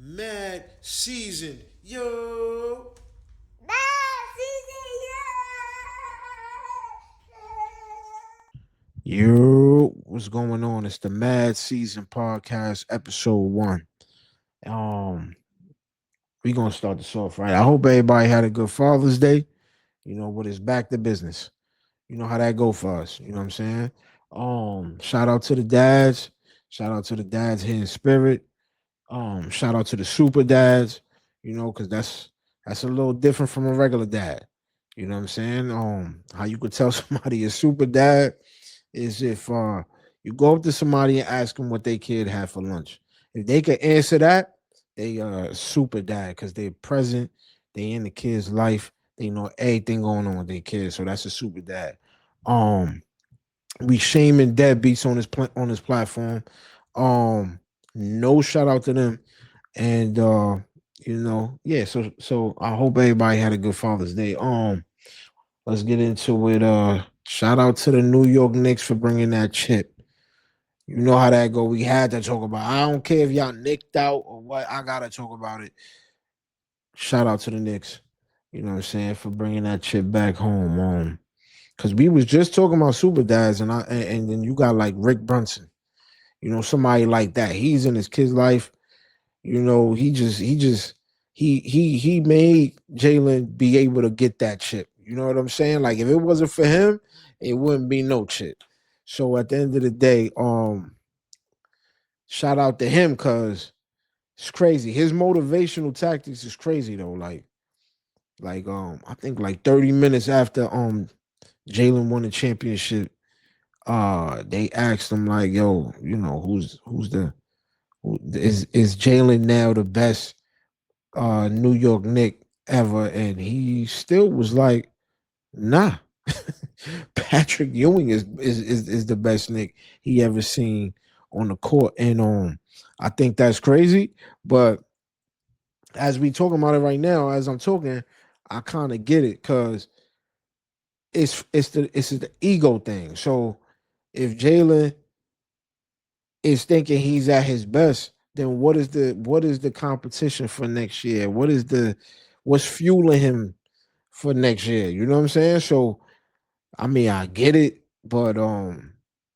Mad season, yo. Yo, what's going on? It's the Mad Season Podcast, episode 1. Um, we gonna start this off right. I hope everybody had a good Father's Day. But it's back to business. You know how that go for us. You know what I'm saying? Shout out to the dads. Shout out to the dads here in spirit. Shout out to the super dads. Because that's a little different from a regular dad. You know what I'm saying? How you could tell somebody a super dad is if you go up to somebody and ask them what their kid had for lunch. If they can answer that, they super dad because they're present, they in the kid's life, they know everything going on with their kids. So that's a super dad. Um, we shaming deadbeats on this platform. Um, no shout out to them. And yeah, so I hope everybody had a good Father's Day. Let's get into it. Shout out to the New York Knicks for bringing that chip. You know how that go. We had to talk about it. I don't care if y'all nicked out or what. I gotta talk about it. Shout out to the Knicks. You know what I'm saying, for bringing that chip back home. Because we was just talking about super dads, and then you got like Rick Brunson. Somebody like that. He's in his kid's life. He made Jalen be able to get that chip. You know what I'm saying? Like if it wasn't for him, it wouldn't be no chip. So at the end of the day, shout out to him because it's crazy. His motivational tactics is crazy though. Like I think like 30 minutes after Jalen won the championship, they asked him like, yo, is Jalen now the best New York Knick ever? And he still was like, nah. Patrick Ewing is the best Knick he ever seen on the court. And I think that's crazy. But as we talking about it right now, as I'm talking, I kind of get it because it's the ego thing. So if Jalen is thinking he's at his best, then what is the competition for next year? What's fueling him for next year? You know what I'm saying? So I mean, I get it, but all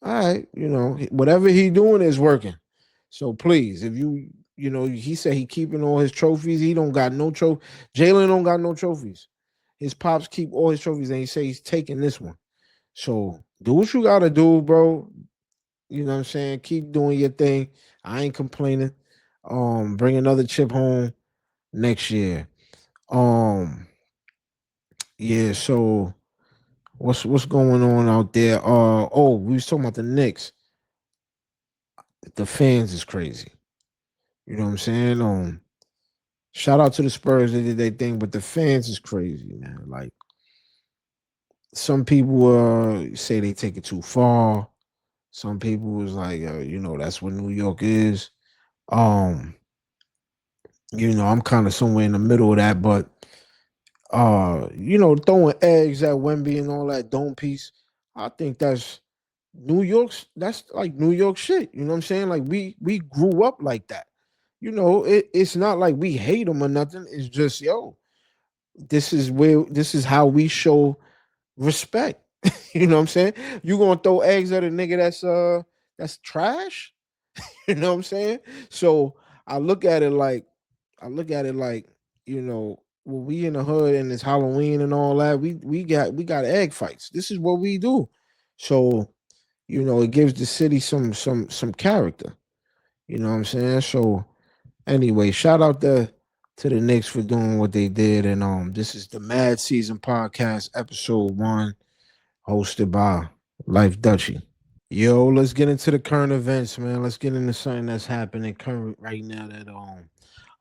right, whatever he doing is working. So please, if he said he keeping all his trophies. He don't got no trophy. Jalen don't got no trophies. His pops keep all his trophies, and he say he's taking this one. So do what you gotta do, bro. You know what I'm saying? Keep doing your thing. I ain't complaining. Bring another chip home next year. Um, yeah. So what's going on out there? We was talking about the Knicks. The fans is crazy. You know what I'm saying? Shout out to the Spurs. They did their thing, but the fans is crazy, man. Like some people say they take it too far. Some people was like, that's what New York is. Um, I'm kind of somewhere in the middle of that, but throwing eggs at Wemby and all that dome piece, I think that's like New York shit. You know what I'm saying? Like we grew up like that. It's not like we hate them or nothing. It's just, this is how we show respect. You know what I'm saying? You gonna throw eggs at a nigga that's trash? You know what I'm saying? So I look at it like I look at it like, when we in the hood and it's Halloween and all that, we got egg fights. This is what we do. So, it gives the city some character. You know what I'm saying? So anyway, shout out to the Knicks for doing what they did. And this is the Mad Season Podcast, episode 1, hosted by Life Dutchee. Yo, let's get into the current events, man. Let's get into something that's happening current right now that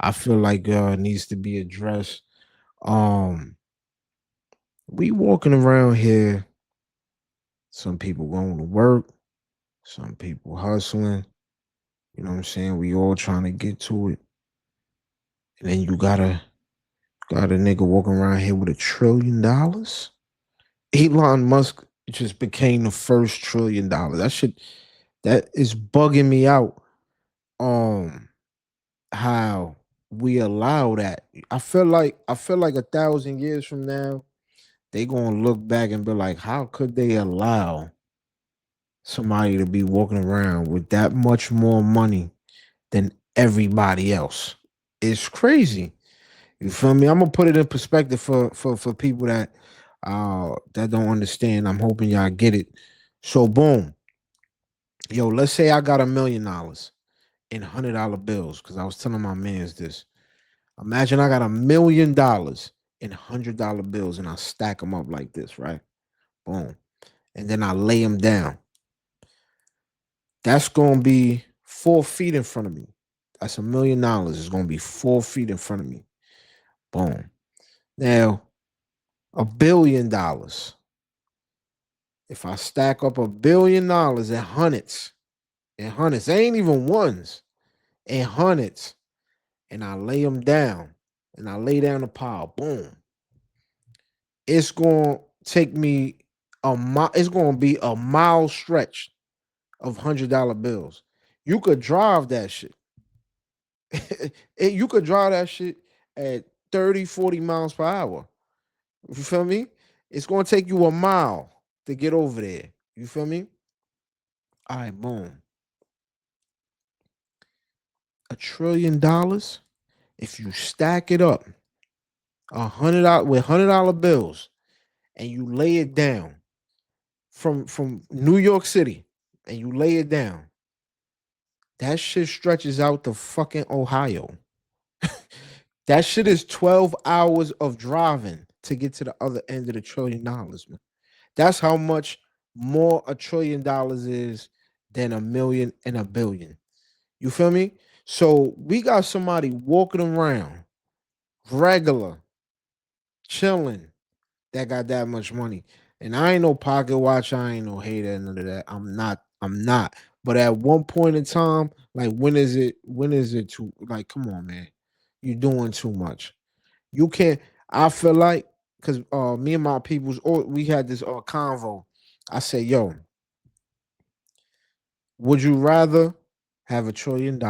I feel like needs to be addressed. Um, we walking around here, some people going to work, some people hustling. You know what I'm saying? We all trying to get to it. And then you got a nigga walking around here with $1 trillion. Elon Musk just became the first $1 trillion. That is bugging me out. Um, how? we allow that. I feel like 1,000 years from now, they gonna look back and be like, how could they allow somebody to be walking around with that much more money than everybody else? It's crazy. You feel me? I'm gonna put it in perspective for people that don't understand. I'm hoping y'all get it. So boom, yo, let's say I got $1 million in $100 bills because I was telling my man's this. Imagine I got $1 million in $100 bills and I stack them up like this, right? Boom, and then I lay them down. That's gonna be 4 feet in front of me. That's $1 million. It's gonna be 4 feet in front of me. Boom. Now, $1 billion. If I stack up $1 billion in hundreds, they ain't even ones, in hundreds, and I lay them down, and I lay down the pile, boom, it's gonna take me a mile. It's gonna be a mile stretch of $100 bills. You could drive that shit. You could drive that shit at 30, 40 miles per hour. You feel me? It's gonna take you a mile to get over there. You feel me? All right, boom. $1 trillion. If you stack it up, $100 with $100 bills, and you lay it down from New York City, and you lay it down, that shit stretches out to fucking Ohio. That shit is 12 hours of driving to get to the other end of the $1 trillion, man. That's how much more $1 trillion is than a million and a billion. You feel me? So we got somebody walking around regular, chilling, that got that much money. And I ain't no pocket watch, I ain't no hater, none of that. I'm not. But at one point in time, like when is it too like come on, man. You're doing too much. You can't. I feel like because me and my peoples, we had this convo. I say, yo, would you rather have $1 trillion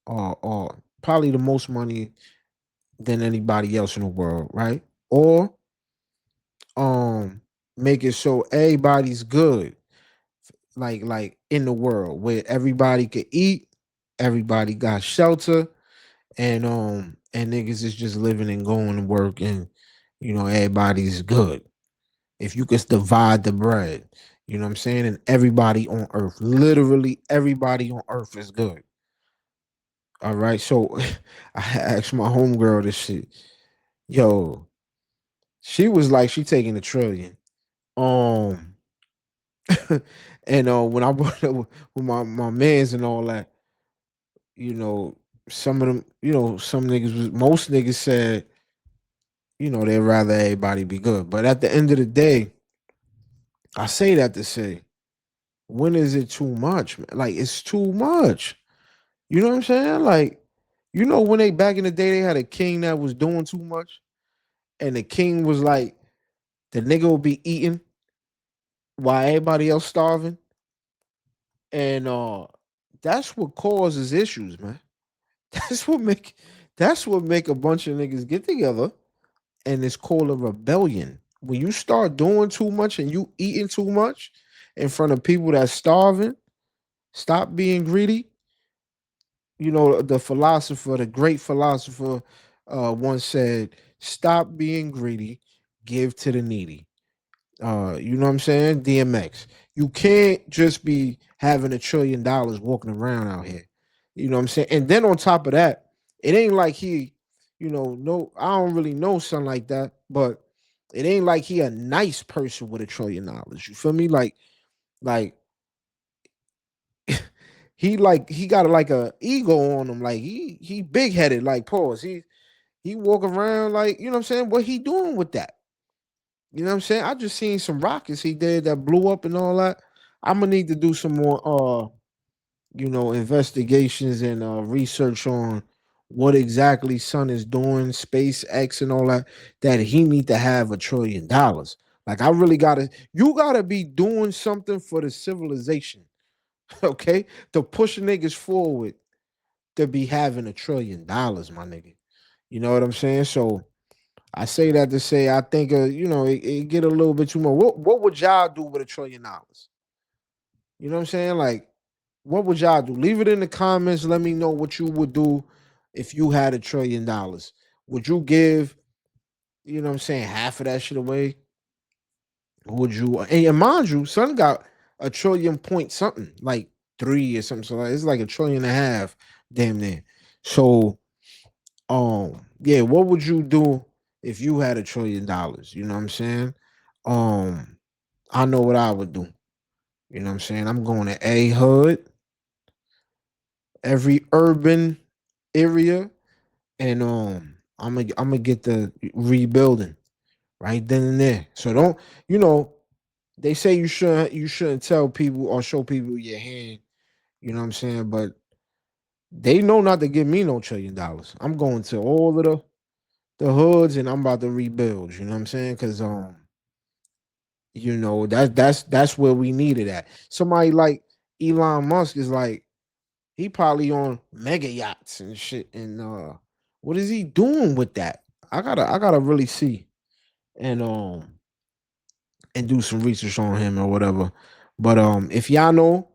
or probably the most money than anybody else in the world, right? Or make it so everybody's good, like in the world where everybody could eat, everybody got shelter, and niggas is just living and going to work and everybody's good. If you could divide the bread, you know what I'm saying? And everybody on earth, literally everybody on earth is good. All right. So I asked my homegirl this shit. Yo, she was like, she taking a 1 trillion. Um, and when I brought up with my mans and all that, you know, some of them, some niggas most niggas said, they'd rather everybody be good. But at the end of the day, I say that to say, when is it too much, man? Like it's too much. You know what I'm saying? Like, when they back in the day they had a king that was doing too much, and the king was like, the nigga would be eating while everybody else starving, and that's what causes issues, man. That's what make that's what make a bunch of niggas get together, and it's called a rebellion. When you start doing too much and you eating too much in front of people that's starving, stop being greedy. The philosopher, the great philosopher, once said, "Stop being greedy, give to the needy." You know what I'm saying? DMX. You can't just be having $1 trillion walking around out here. You know what I'm saying? And then on top of that, it ain't like he, no, I don't really know something like that, but it ain't like he a nice person with $1 trillion. You feel me? Like he got like a ego on him. Like he big headed. Like pause. He walk around like what I'm saying. What he doing with that? You know what I'm saying? I just seen some rockets he did that blew up and all that. I'm gonna need to do some more investigations and research on what exactly Sun is doing, SpaceX and all that he need to have $1 trillion. Like I really gotta you gotta be doing something for the civilization, okay? To push niggas forward to be having $1 trillion, my nigga. You know what I'm saying? So I say that to say I think it get a little bit too much. What would y'all do with $1 trillion? You know what I'm saying? Like, what would y'all do? Leave it in the comments. Let me know what you would do if you had $1 trillion. Would you give, what I'm saying, half of that shit away? Would you? And mind you, son got a trillion point something, like three or something. So like, it's like a trillion and a half, damn near. So, yeah, what would you do if you had $1 trillion? You know what I'm saying? Um, I know what I would do. You know what I'm saying? I'm going to a hood, every urban area, and I'm gonna get the rebuilding right then and there. So don't, you know they say you shouldn't tell people or show people your hand. You know what I'm saying? But they know not to give me no $1 trillion. I'm going to all of the hoods and I'm about to rebuild. You know what I'm saying? Because that's where we need it at. Somebody like Elon Musk is like, he probably on mega yachts and shit. And what is he doing with that? I gotta really see and do some research on him or whatever. But if y'all know,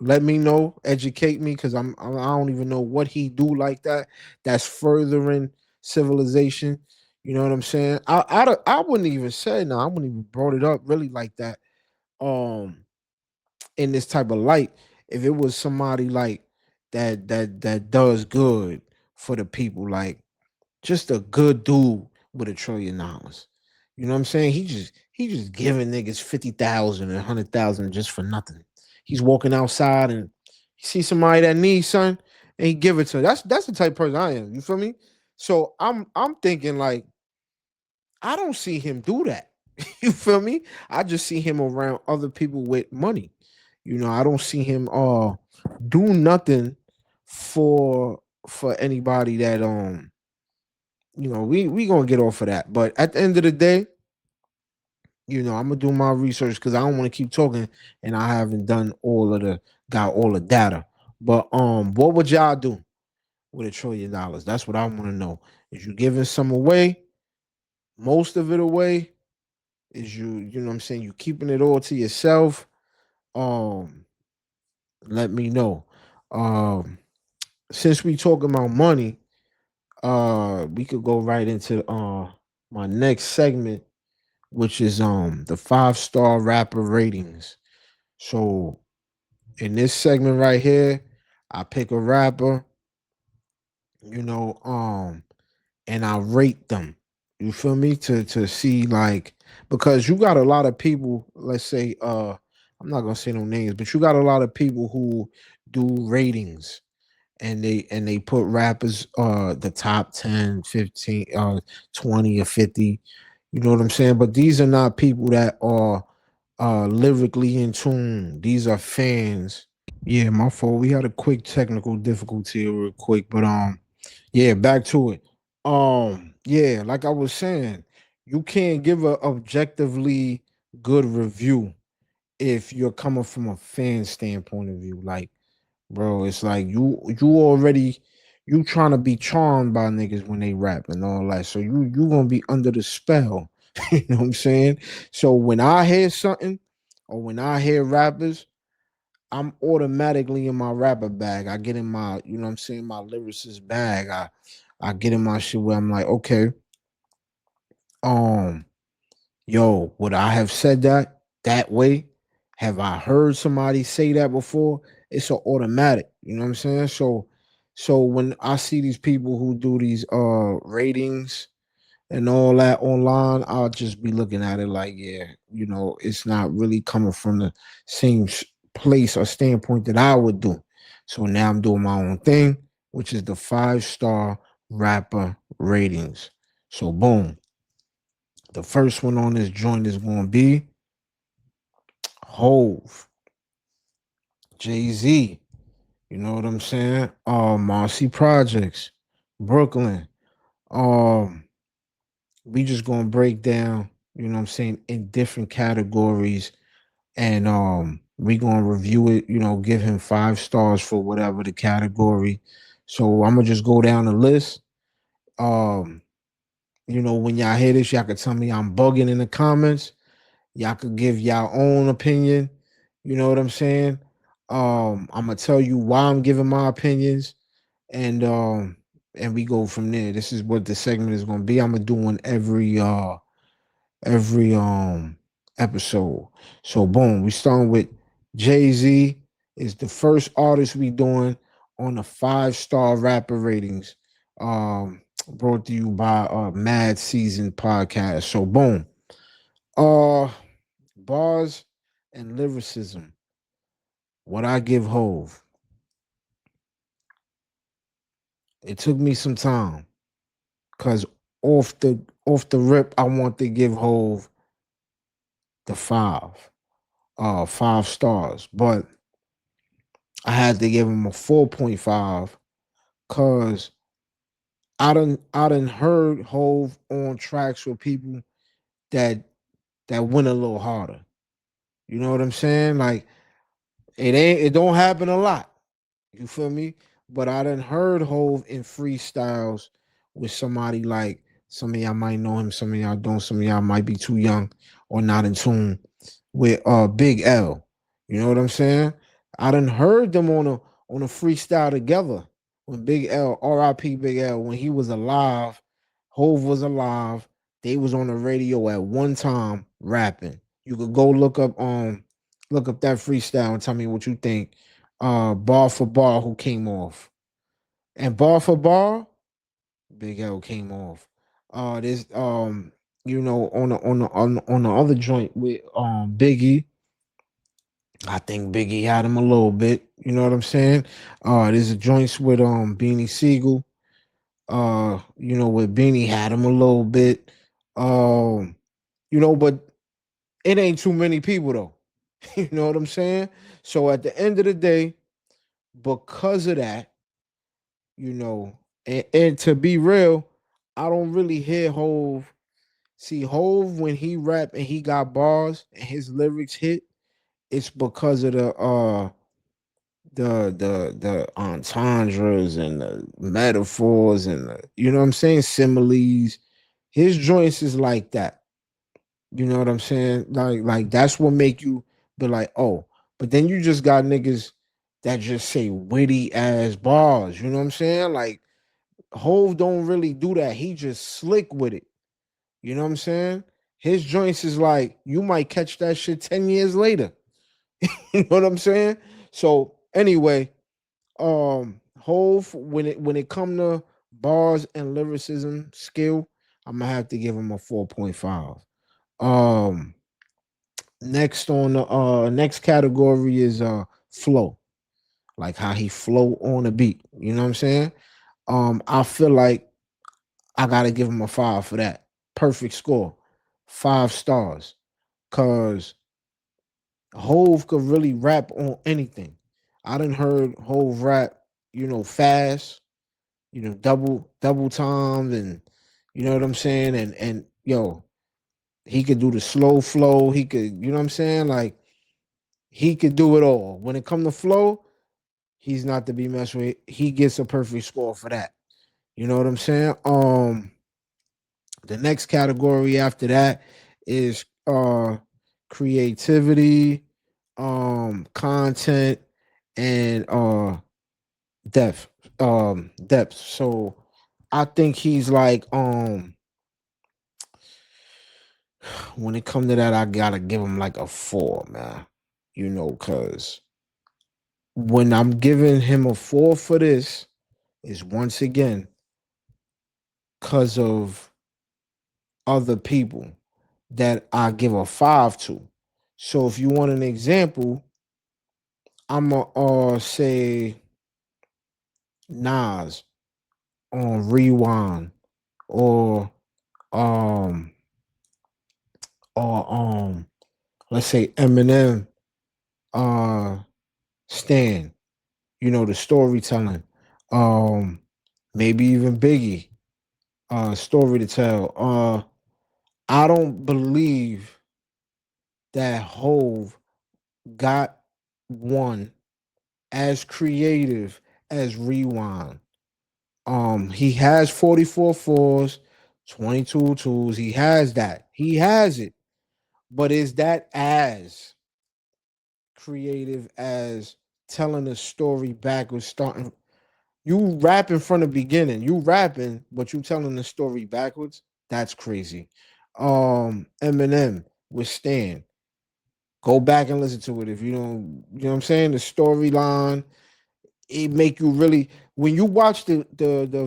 let me know, educate me, because I don't even know what he do like that. That's furthering civilization. You know what I'm saying? I wouldn't even say no. I wouldn't even brought it up really like that. Um, in this type of light, if it was somebody like that does good for the people, like just a good dude with $1 trillion. You know what I'm saying? He just giving niggas 50,000 and 100,000 just for nothing. He's walking outside and he see somebody that needs something and he give it to them. That's the type of person I am. You feel me? So I'm thinking like I don't see him do that. You feel me? I just see him around other people with money. I don't see him do nothing for anybody that we gonna get off of that. But at the end of the day, I'm gonna do my research because I don't want to keep talking and I haven't done got all the data. But what would y'all do with $1 trillion? That's what I want to know. Is you giving some away, most of it away? Is you know what I'm saying, you keeping it all to yourself? Um, Let me know. Um, since we talking about money, we could go right into my next segment, which is the 5-star rapper ratings. So in this segment right here, I pick a rapper, you know, um, and I rate them. You feel me? To see, like, because you got a lot of people, let's say, I'm not gonna say no names, but you got a lot of people who do ratings and they put rappers the top 10, 15, 20 or 50. You know what I'm saying? But these are not people that are lyrically in tune. These are fans. Yeah, my fault. We had a quick technical difficulty real quick, but yeah, back to it. Yeah, like I was saying, you can't give a objectively good review if you're coming from a fan standpoint of view. Like, bro, it's like you trying to be charmed by niggas when they rap and all that. So you gonna be under the spell. You know what I'm saying? So when I hear something or when I hear rappers, I'm automatically in my rapper bag. I get in my, you know what I'm saying, my lyricist bag. I get in my shit where I'm like, okay, um, yo, would I have said that way? Have I heard somebody say that before? It's an automatic, you know what I'm saying? So when I see these people who do these ratings and all that online, I'll just be looking at it like, yeah, it's not really coming from the same place or standpoint that I would do. So now I'm doing my own thing, which is the 5-star rapper ratings. So boom, the first one on this joint is going to be Hove, Jay Z. You know what I'm saying? Marcy Projects, Brooklyn. Um, we just gonna break down, you know what I'm saying, in different categories, and we gonna review it, give him 5 stars for whatever the category. So I'm gonna just go down the list. Um, when y'all hear this, y'all could tell me I'm bugging in the comments. Y'all could give y'all own opinion. You know what I'm saying? I'm gonna tell you why I'm giving my opinions, and we go from there. This is what the segment is gonna be. I'm gonna do on every episode. So boom, we starting with Jay-Z is the first artist we doing on the 5-star rapper ratings. Brought to you by Mad Season Podcast. So boom. Uh Bars and lyricism. What I give Hove. It took me some time. Cause off the rip, I want to give Hove the 5 stars. But I had to give him a 4.5 because I done heard Hove on tracks with people that that went a little harder. You know what I'm saying? Like it don't happen a lot. You feel me? But I done heard Hove in freestyles with somebody like some of y'all might know him, some of y'all don't, some of y'all might be too young or not in tune with Big L. You know what I'm saying? I done heard them on a freestyle together when Big L, R.I.P. Big L, when he was alive, Hove was alive. They was on the radio at one time rapping. You could go look up that freestyle and tell me what you think. Bar for bar, who came off, and bar for bar, Big L came off. This on the other joint with Biggie, I think Biggie had him a little bit. You know what I'm saying? There's a joints with Beanie Siegel. With Beanie had him a little bit. Um, but it ain't too many people though. You know what I'm saying? So at the end of the day, because of that, and to be real, I don't really hear Hove. See, Hove when he rap and he got bars and his lyrics hit, it's because of the entendres and the metaphors and you know what I'm saying, similes. His joints is like that. You know what I'm saying? Like that's what make you be like, oh. But then you just got niggas that just say witty ass bars. You know what I'm saying? Like Hove don't really do that. He just slick with it. You know what I'm saying? His joints is like you might catch that shit 10 years later. You know what I'm saying? So anyway, Hove when it come to bars and lyricism skill, I'm gonna have to give him a 4.5. Um next on the next category is flow. Like how he flow on the beat. You know what I'm saying? I feel like I gotta give him a 5 for that. Perfect score. 5 stars. Cause Hove could really rap on anything. I done heard Hove rap, fast, double times and you know what I'm saying? And yo, he could do the slow flow. He could, you know what I'm saying? Like he could do it all. When it come to flow, he's not to be messed with. He gets a perfect score for that. You know what I'm saying? The next category after that is creativity, content, and depth. So I think he's like when it comes to that, I gotta give him like a 4, man. Cause when I'm giving him a 4 for this, is once again because of other people that I give a 5 to. So if you want an example, I'ma say Nas on Rewind or um or let's say Eminem Stan, the storytelling. Um Maybe even Biggie story to tell. I don't believe that Hove got one as creative as Rewind. He has 44 fours, 22 twos. He has that. He has it. But is that as creative as telling a story backwards, starting? You rapping from the beginning. You rapping, but you telling the story backwards. That's crazy. Eminem with Stan. Go back and listen to it if you don't. You know what I'm saying? The storyline. It make you really when you watch the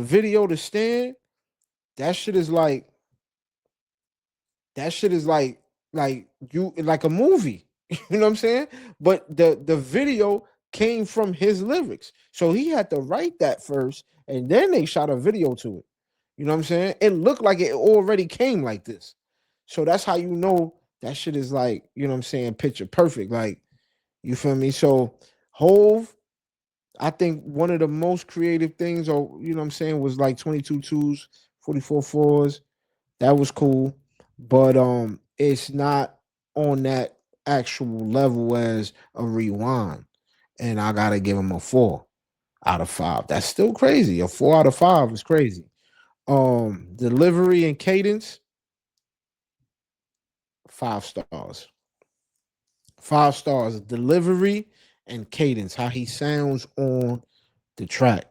video to Stan. That shit is like that shit is like you like a movie. You know what I'm saying? But the video came from his lyrics. So he had to write that first and then they shot a video to it. You know what I'm saying? It looked like it already came like this. So that's how you know that shit is like, you know what I'm saying, picture perfect. Like, you feel me? So Hove, I think one of the most creative things, or you know what I'm saying, was like 22 twos, 44 fours. That was cool, but it's not on that actual level as a rewind. And I gotta give him a 4 out of 5. That's still crazy. A 4 out of 5 is crazy. Delivery and cadence, 5 stars. 5 stars. Delivery and cadence, how he sounds on the track,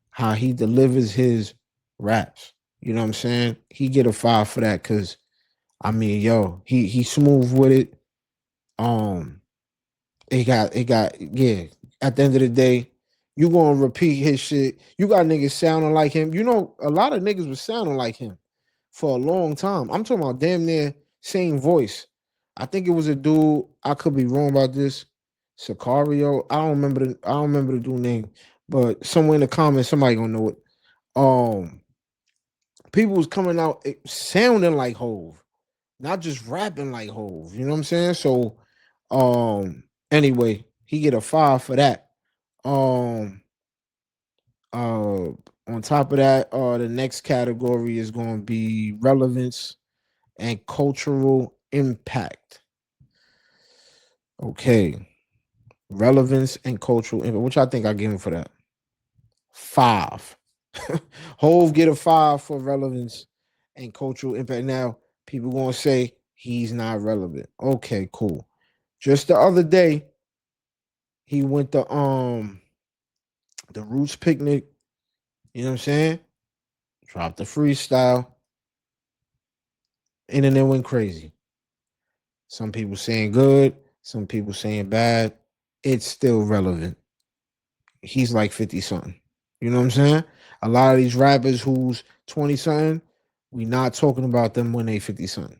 how he delivers his raps. You know what I'm saying? He get a 5 for that because I mean, yo, he smooth with it. Um, it got yeah. At the end of the day, you gonna repeat his shit. You got niggas sounding like him. You know, a lot of niggas was sounding like him for a long time. I'm talking about damn near same voice. I think it was a dude. I could be wrong about this. Sicario. I don't remember the dude name. But somewhere in the comments, somebody gonna know it. Um, People was coming out sounding like Hove, not just rapping like Hove. You know what I'm saying? So, anyway, he get a 5 for that. Um, uh, on top of that, the next category is going to be relevance and cultural impact. Okay, relevance and cultural impact. Which I think I give him for that 5. Hove get a 5 for relevance and cultural impact. Now, people gonna say he's not relevant. Okay, cool. Just the other day, he went to the Roots picnic. You know what I'm saying? Dropped the freestyle, and then it went crazy. Some people saying good, some people saying bad. It's still relevant. He's like 50 something. You know what I'm saying? A lot of these rappers who's 20 something, we not talking about them when they 50 something.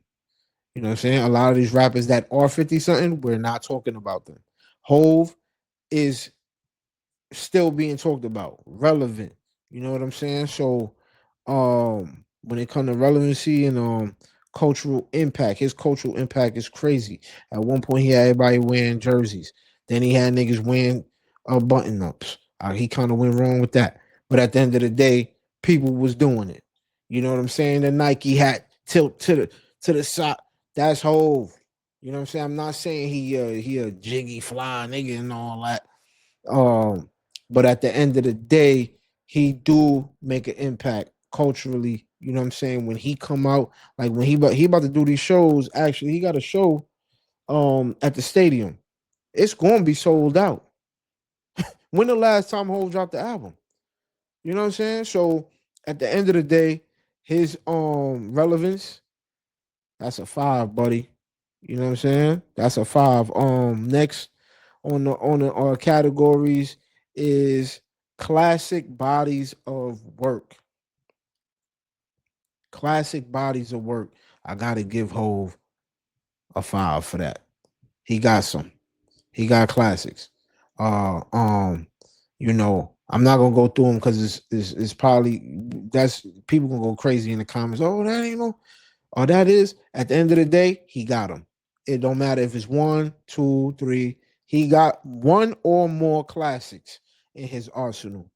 You know what I'm saying? A lot of these rappers that are 50 something, we're not talking about them. Hove is still being talked about, relevant. You know what I'm saying? So when it comes to relevancy and cultural impact, his cultural impact is crazy. At one point he had everybody wearing jerseys. Then he had niggas wearing button ups. He kind of went wrong with that. But at the end of the day, people was doing it. You know what I'm saying? The Nike hat tilt to the side. That's Hove. You know what I'm saying? I'm not saying he a jiggy fly nigga and all that. Um, but at the end of the day, he do make an impact culturally. You know what I'm saying? When he come out, like when he about to do these shows, actually, he got a show at the stadium. It's gonna be sold out. When the last time Hov dropped the album? You know what I'm saying? So at the end of the day, his relevance, that's a 5, buddy. You know what I'm saying? That's a 5. Next on the categories is classic bodies of work. Classic bodies of work. I gotta give Hove a 5 for that. He got some. He got classics. Uh um, I'm not gonna go through them because it's probably that's people gonna go crazy in the comments. Oh, that ain't no. Oh, that is at the end of the day, he got them. It don't matter if it's 1, 2, 3. He got one or more classics in his arsenal.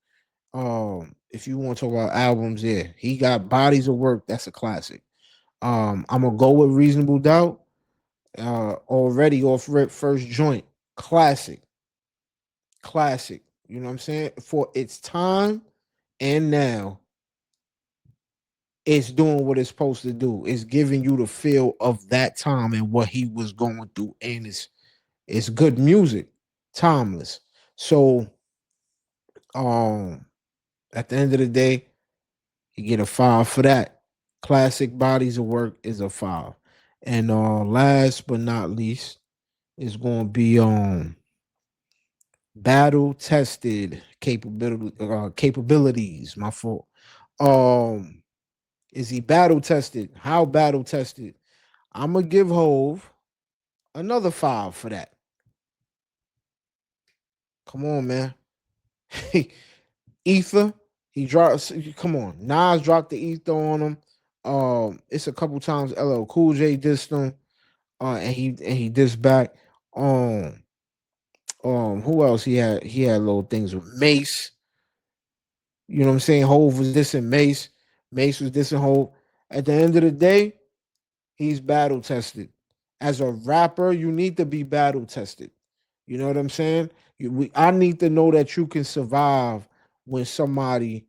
If you want to talk about albums, yeah, he got bodies of work. That's a classic. I'm gonna go with Reasonable Doubt. Already off rip first joint, classic, classic. You know what I'm saying? For its time, and now it's doing what it's supposed to do. It's giving you the feel of that time and what he was going through, and it's good music, timeless. So um at the end of the day, you get a 5 for that. Classic bodies of work is a 5. And last but not least is going to be battle tested capabilities. My fault. Um, is he battle tested? How battle tested? I'm gonna give Hove another 5 for that. Come on, man. Ether. He dropped. Come on, Nas dropped the ether on him. It's a couple times LL Cool J dissed him. And he dissed back. Um, who else he had? He had little things with Mace. You know what I'm saying? Hove was dissing Mace. Mace was dissing Hove. At the end of the day, he's battle tested. As a rapper, you need to be battle tested. You know what I'm saying? I need to know that you can survive when somebody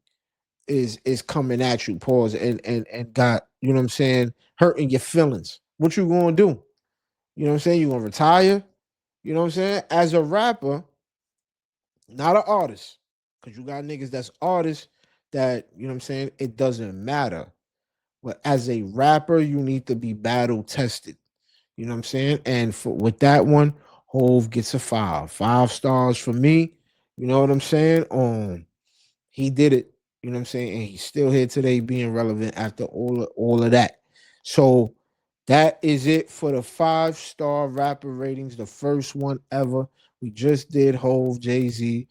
is coming at you, pause, and got, you know what I'm saying, hurting your feelings. What you gonna do? You know what I'm saying? You gonna retire? You know what I'm saying? As a rapper, not an artist. Cause you got niggas that's artists that, you know what I'm saying, it doesn't matter. But as a rapper, you need to be battle tested. You know what I'm saying? And with that one, Hove gets a 5. 5 stars for me. You know what I'm saying? He did it. You know what I'm saying? And he's still here today being relevant after all of that. So that is it for the 5-star rapper ratings. The first one ever. We just did Hove, Jay-Z.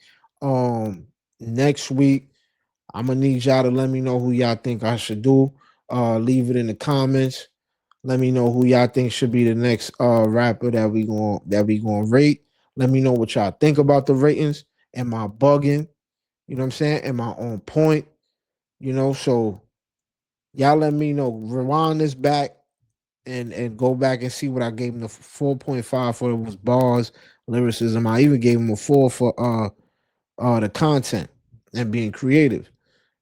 Next week, I'm gonna need y'all to let me know who y'all think I should do. Leave it in the comments. Let me know who y'all think should be the next rapper that we gonna rate. Let me know what y'all think about the ratings. Am I bugging? You know what I'm saying? Am I on point? So y'all let me know. Rewind this back and go back and see what I gave him the 4.5 for. It was bars, lyricism. I even gave him a 4 for the content and being creative.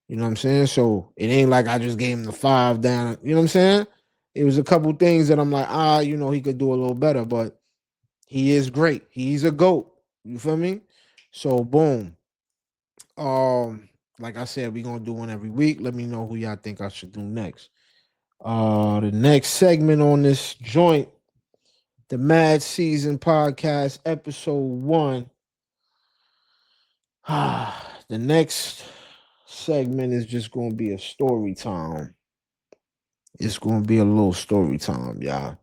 You know what I'm saying? So it ain't like I just gave him the 5 down. You know what I'm saying? It was a couple things that I'm like, he could do a little better, but he is great. He's a GOAT. You feel me? So boom. Um, like I said, we're gonna do one every week. Let me know who y'all think I should do next. The next segment on this joint, the Mad Season Podcast, episode 1. The next segment is just gonna be a story time. It's gonna be a little story time, y'all.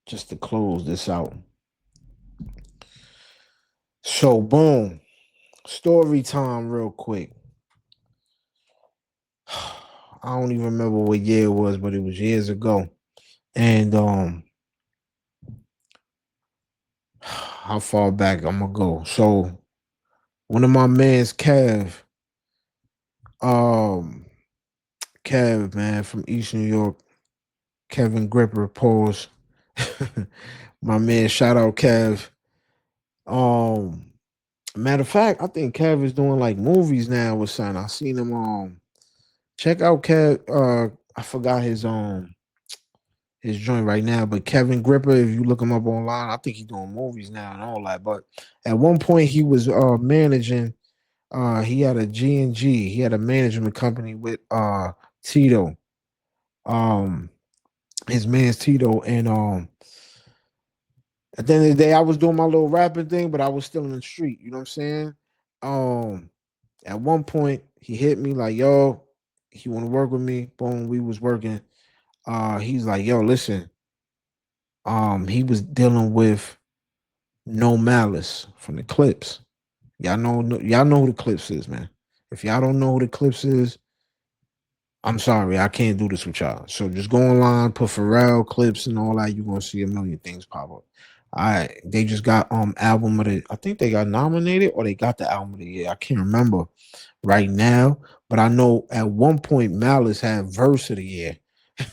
Just to close this out. So boom. Story time real quick. I don't even remember what year it was, but it was years ago. And how far back I'm gonna go. So one of my mans, um, Kev, man, from East New York, Kevin Gripper, pause. My man, shout out Kev. Um, Matter of fact, I think Kev is doing like movies now with son. I seen him check out Kev. I forgot his joint right now, but Kevin Gripper, if you look him up online, I think he's doing movies now and all that. But at one point he was managing. He had a G&G. He had a management company with Tito. Um, his man's Tito, and at the end of the day, I was doing my little rapping thing, but I was still in the street. You know what I'm saying? Um, at one point he hit me like, "Yo, he want to work with me." Boom, we was working. He's like, "Yo, listen." He was dealing with No Malice from the Clips. Y'all know who the Clips is, man. If y'all don't know who the Clips is, I'm sorry, I can't do this with y'all. So just go online, put Pharrell Clips and all that. You're gonna see a million things pop up. All right, they just got album of the. I think they got nominated or they got the album of the year. I can't remember right now, but I know at one point Malice had verse of the year.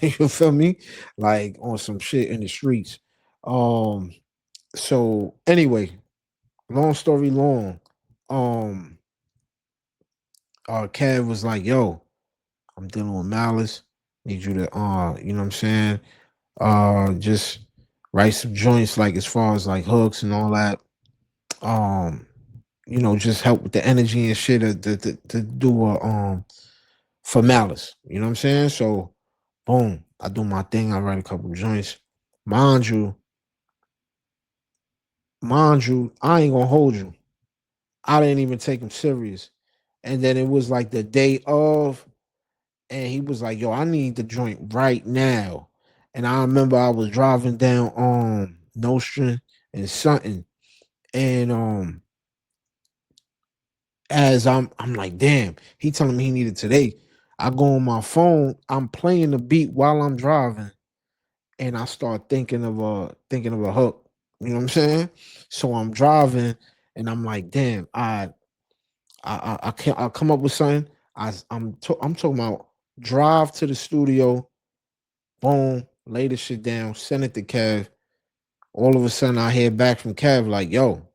You feel me? Like on some shit in the streets. Um. So anyway, long story long. Um. Kev was like, yo, I'm dealing with Malice. Need you to you know what I'm saying? Just write some joints like as far as like hooks and all that. Um, just help with the energy and shit to do a for Malice. You know what I'm saying? So boom, I do my thing, I write a couple joints. Mind you, I ain't gonna hold you. I didn't even take him serious. And then it was like the day of, and he was like, "Yo, I need the joint right now." And I remember I was driving down Nostrand and Sutton, and as I'm like, "Damn," he telling me he needed today. I go on my phone, I'm playing the beat while I'm driving, and I start thinking of a hook. You know what I'm saying? So I'm driving, and I'm like, "Damn, I can't. I'll come up with something." I'm talking about drive to the studio, boom, lay the shit down, send it to Kev. All of a sudden, I hear back from Kev like, "Yo,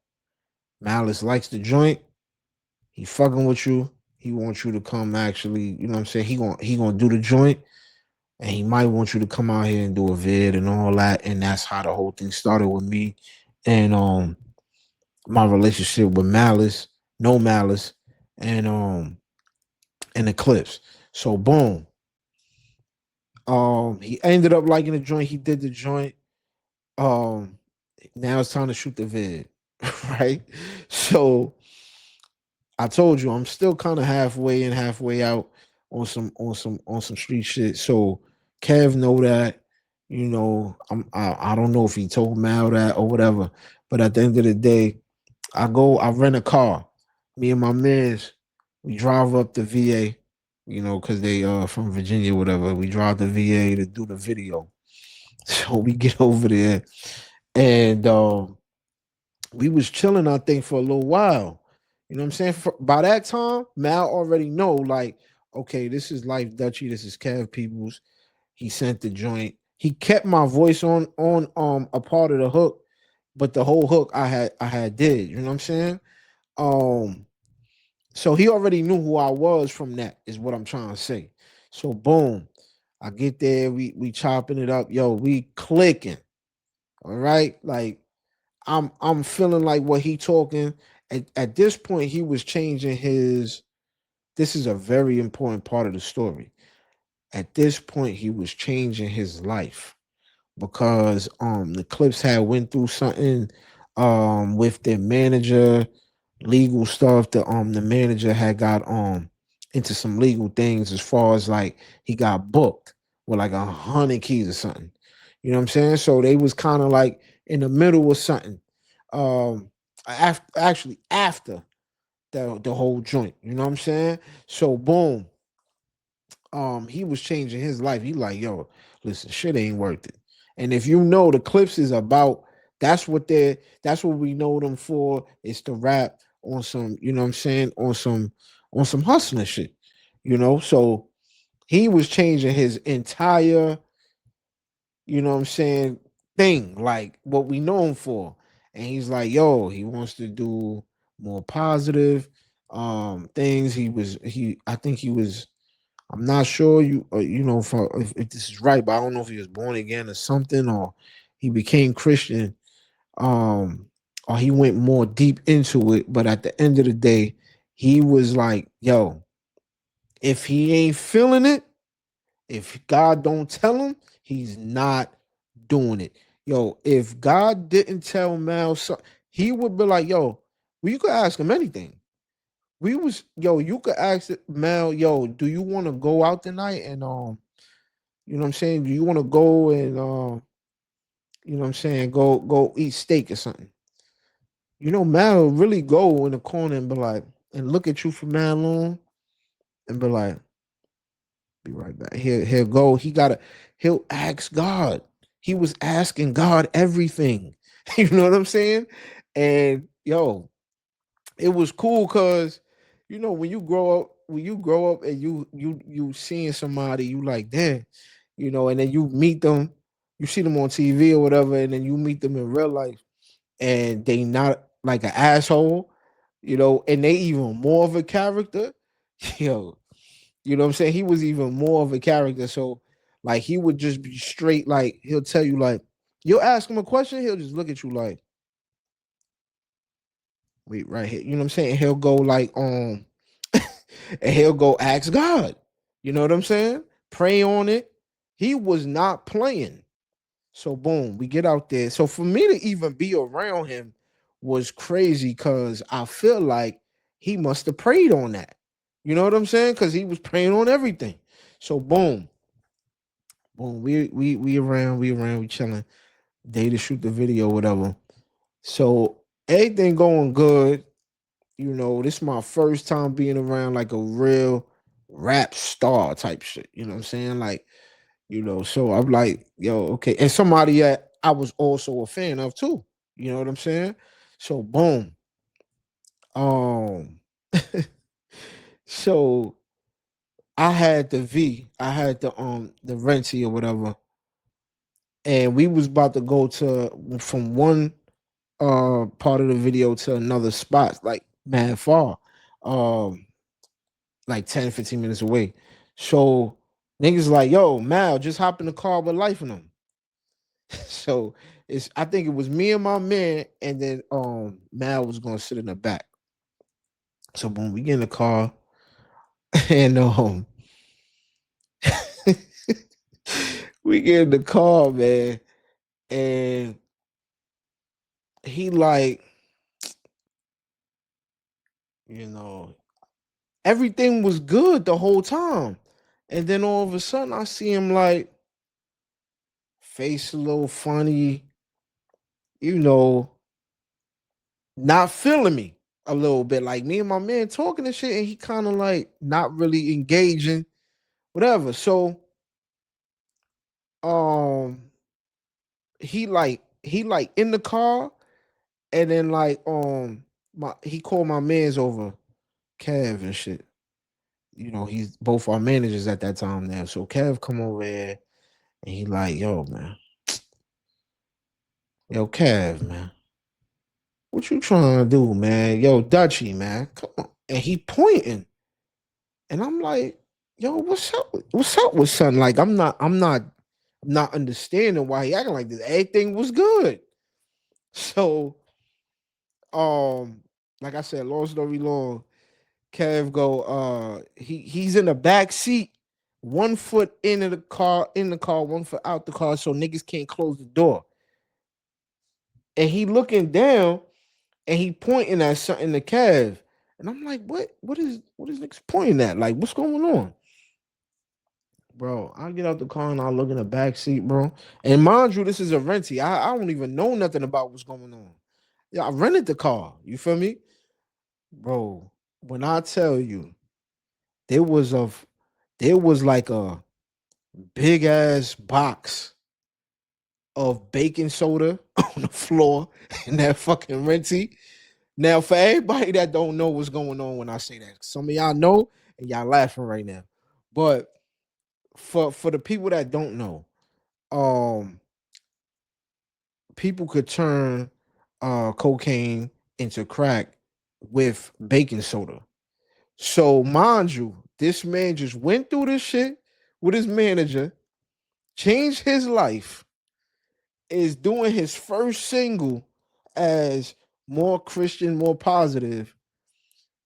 Malice likes the joint. He fucking with you. He wants you to come. Actually, you know what I'm saying. He gonna do the joint, and he might want you to come out here and do a vid and all that." And that's how the whole thing started with me, and my relationship with Malice, No Malice, and and Eclipse. So boom, he ended up liking the joint. He did the joint. Um, Now it's time to shoot the vid, right? So I told you I'm still kind of halfway in, halfway out on some street shit. So Kev know that, I don't know if he told Mal that or whatever, but at the end of the day, I rent a car. Me and my mans, we drive up to VA, because they from Virginia, whatever. We drive to VA to do the video. So we get over there, and we was chilling, I think, for a little while. You know what I'm saying? By that time, Mal already know, like, okay, this is Life Dutchee, this is Kev Peoples. He sent the joint. He kept my voice on a part of the hook, but the whole hook I had did. You know what I'm saying? Um, so he already knew who I was from that, is what I'm trying to say. So boom, I get there, we chopping it up, yo, we clicking. All right, like I'm feeling like what he talking. At this point, he was changing his. This is a very important part of the story. At this point, he was changing his life because the Clips had went through something with their manager, legal stuff. The manager had got into some legal things as far as like he got booked with like 100 keys or something. You know what I'm saying? So they was kind of like in the middle of something. After the whole joint. You know what I'm saying? So boom, he was changing his life. He like, yo, listen, shit ain't worth it. And if you know the clips is about, that's what we know them for, is to rap on some, you know what I'm saying, on some hustling shit. So he was changing his entire, you know what I'm saying, thing, like what we know him for. And he's like, yo, he wants to do more positive things. I think he was, I'm not sure if this is right, but I don't know if he was born again or something, or he became Christian, um, or he went more deep into it. But at the end of the day, he was like, "Yo, if he ain't feeling it, if God don't tell him, he's not doing it." Yo, if God didn't tell Mal, he would be like, "Yo, well, you could ask him anything." You could ask Mel, yo, do you want to go out tonight and you know what I'm saying? Do you want to go and you know what I'm saying, go eat steak or something? Mel really go in the corner and be like, and look at you for mad long and be like, be right back. He'll go. He'll ask God. He was asking God everything. You know what I'm saying? And yo, it was cool because when you grow up and you seeing somebody, you like, damn, and then you meet them, you see them on TV or whatever, and then you meet them in real life, and they not like an asshole, and they even more of a character. Yo, you know what I'm saying? He was even more of a character. So like he would just be straight, like he'll tell you like you'll ask him a question, he'll just look at you like, wait, right here. You know what I'm saying? He'll go like and he'll go ask God. You know what I'm saying? Pray on it. He was not playing. So boom, we get out there. So for me to even be around him was crazy because I feel like he must have prayed on that. You know what I'm saying? Because he was praying on everything. So boom, boom, we chilling. Day to shoot the video, whatever. So everything going good. You know, this is my first time being around like a real rap star type shit. You know what I'm saying? Like, you know, so I'm like, yo, okay. And somebody that I was also a fan of too. You know what I'm saying? So boom. Um so I had I had the Renty or whatever, and we was about to go to from one part of the video to another spot, like mad far. Um like 10, 15 minutes away. So niggas like, yo, Mal, just hop in the car with Life in them. So it's I think it was me and my man, and then Mal was gonna sit in the back. So boom, we get in the car and we get in the car, man, and he like, you know, everything was good the whole time. And then all of a sudden I see him like face a little funny, you know, not feeling me a little bit. Like me and my man talking and shit, and he kind of like not really engaging, whatever. So um he like in the car, and then like my he called my man's over, Kev and shit. You know, he's both our managers at that time now. So Kev come over there and he like, yo, man, yo, Kev, man, what you trying to do, man? Yo, Dutchee, man, come on. And he pointing. And I'm like, yo, what's up? What's up with son? Like, I'm not understanding why he acting like this. Everything was good. So, like I said, long story long, Kev go, he's in the back seat, 1 foot in the car, 1 foot out the car, so niggas can't close the door. And he looking down and he pointing at something to Kev. And I'm like, what is niggas pointing at? Like, what's going on? Bro, I get out the car and I look in the back seat, bro. And mind you, this is a renty. I don't even know nothing about what's going on. Yeah, I rented the car. You feel me? Bro, when I tell you, there was a there was like a big ass box of baking soda on the floor in that fucking renty. Now, for everybody that don't know what's going on when I say that, some of y'all know and y'all laughing right now. But for the people that don't know, um people could turn cocaine into crack with baking soda. So mind you, this man just went through this shit with his manager, changed his life, is doing his first single as more Christian, more positive,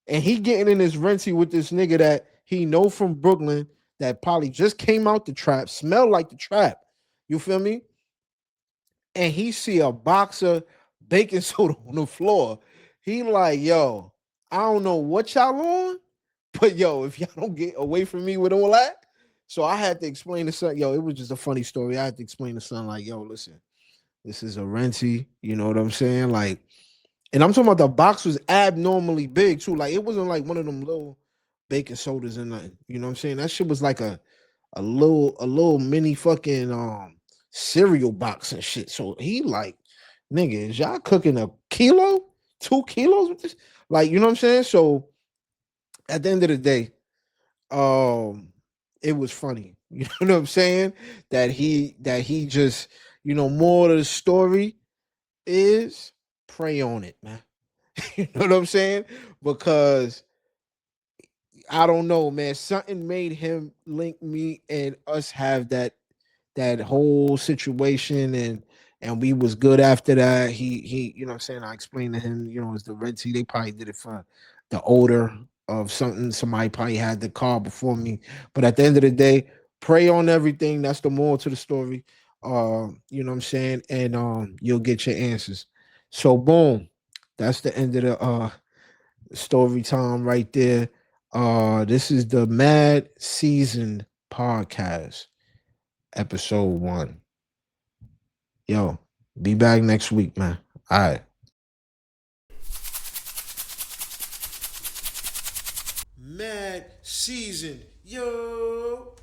and he getting in his renty with this nigga that he know from Brooklyn that probably just came out the trap, smelled like the trap. You feel me? And he see a box of baking soda on the floor. He like, yo, I don't know what y'all on, but yo, if y'all don't get away from me with all that. So I had to explain to son, yo, it was just a funny story. I had to explain to son, like, yo, listen, this is a renty, you know what I'm saying? Like, and I'm talking about the box was abnormally big too. Like, it wasn't like one of them little baking sodas and nothing. You know what I'm saying? That shit was like a little mini fucking cereal box and shit. So he like, nigga, is y'all cooking a kilo, 2 kilos with this? Like, you know what I'm saying? So at the end of the day, um, it was funny. You know what I'm saying? That he just, more of the story is pray on it, man. You know what I'm saying? Because I don't know, man. Something made him link me and us have that whole situation, and we was good after that. He you know what I'm saying, I explained to him, you know, it's the Red Sea. They probably did it for the odor of something. Somebody probably had the car before me. But at the end of the day, pray on everything. That's the moral to the story. You know what I'm saying? And you'll get your answers. So boom, that's the end of the story time right there. This is the Mad Season podcast, episode 1. Yo, be back next week, man. All right. Mad Season. Yo.